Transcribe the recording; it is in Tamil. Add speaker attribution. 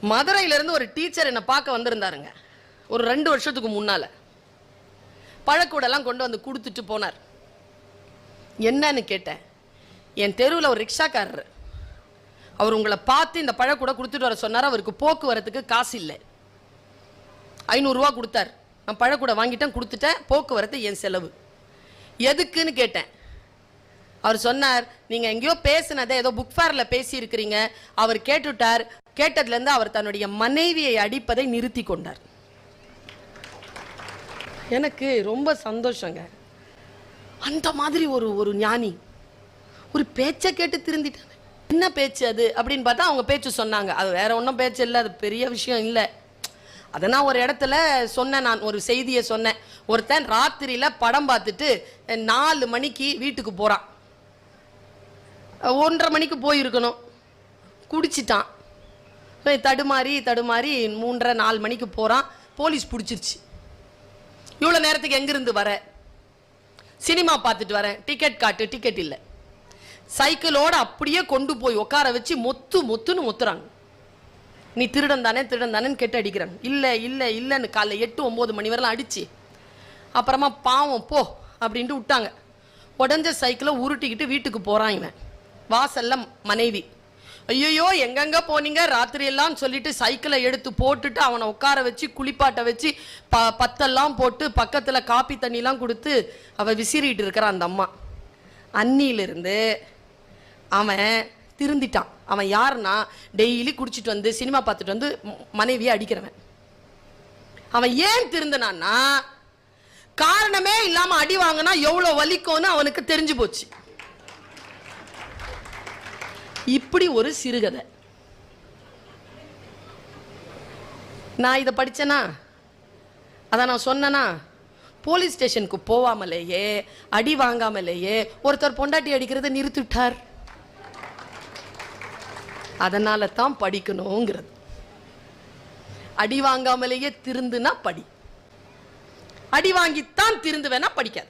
Speaker 1: மதுரையிலேருந்து ஒரு டீச்சர் என்னை பார்க்க வந்திருந்தாருங்க. ஒரு 2 வருஷத்துக்கு முன்னால் பழக்கூடெல்லாம் கொண்டு வந்து கொடுத்துட்டு போனார். என்னன்னு கேட்டேன். என் தெருவில் ஒரு ரிக்ஷாக்காரர், அவர் உங்களை பார்த்து இந்த பழக்கூட கொடுத்துட்டு வர சொன்னார். அவருக்கு போக்குவரத்துக்கு காசு இல்லை. 500 ரூபா கொடுத்தார். நான் பழக்கூட வாங்கிட்டேன், கொடுத்துட்டேன். போக்குவரத்து என் செலவு. எதுக்குன்னு கேட்டேன். அவர் சொன்னார், நீங்கள் எங்கேயோ பேசினதை ஏதோ புக் ஃபேரில் பேசியிருக்கிறீங்க. அவர் கேட்டுட்டார். கேட்டதுலேருந்து அவர் தன்னுடைய மனைவியை அடிப்பதை நிறுத்தி கொண்டார். எனக்கு ரொம்ப சந்தோஷங்க. அந்த மாதிரி ஒரு ஞானி ஒரு பேச்சை கேட்டு திருந்திட்டாங்க. என்ன பேச்சு அது அப்படின்னு பார்த்தா அவங்க பேச்சு சொன்னாங்க. அது வேற ஒன்றும் பேச்சு இல்லை, அது பெரிய விஷயம் இல்லை. அதை நான் ஒரு இடத்துல சொன்னேன். நான் ஒரு செய்தியை சொன்னேன். ஒருத்தன் ராத்திரியில் படம் பார்த்துட்டு 4 மணிக்கு வீட்டுக்கு போகிறான். 1:30 மணிக்கு போயிருக்கணும். குடிச்சிட்டான். தடுமாறி 3:30 4 மணிக்கு போகிறான். போலீஸ் பிடிச்சிருச்சு. இவ்வளோ நேரத்துக்கு எங்கேருந்து வர? சினிமா பார்த்துட்டு வரேன். டிக்கெட் காட்டு. டிக்கெட் இல்லை. சைக்கிளோடு அப்படியே கொண்டு போய் உட்கார வச்சு மொத்துன்னு மொத்துறாங்க. நீ திருடன் தானேன்னு கேட்டு அடிக்கிறாங்க. இல்லைன்னு காலைல 8 9 மணி வரலாம் அடிச்சு அப்புறமா பாவம் போ அப்படின்ட்டு விட்டாங்க. உடஞ்ச சைக்கிளை உருட்டிக்கிட்டு வீட்டுக்கு போகிறான் இவன். வாசல்ல மனைவி, ஐயோ எங்கெங்க போனீங்க ராத்திரியெல்லாம் சொல்லிட்டு சைக்கிளை எடுத்து போட்டுட்டு அவனை உட்கார வச்சு குளிப்பாட்டை வச்சு பத்தெல்லாம் போட்டு பக்கத்தில் காப்பி தண்ணிலாம் கொடுத்து அவன் விசிறிட்டு இருக்கிறான். அந்த அம்மா அன்னியிலிருந்து அவன் திருந்திட்டான். அவன் யாருன்னா, டெய்லி குடிச்சிட்டு வந்து சினிமா பார்த்துட்டு வந்து மனைவியை அடிக்கிறவன். அவன் ஏன் திருந்தனான்னா, காரணமே இல்லாம அடி வாங்கினா எவ்வளவு வலிக்கும்னு அவனுக்கு தெரிஞ்சு போச்சு. இப்படி ஒரு சிறுகதை. நான் இதை படிச்சேனா, அதை நான் சொன்னேனா, போலீஸ் ஸ்டேஷனுக்கு போவாமலேயே அடி வாங்காமலேயே ஒருத்தர் பொண்டாட்டி அடிக்கிறத நிறுத்திட்டார். அதனால தான் படிக்கணுங்கிறது. அடி வாங்காமலேயே திருந்துனா படி, அடி வாங்கித்தான் திருந்துவேனா படிக்காது.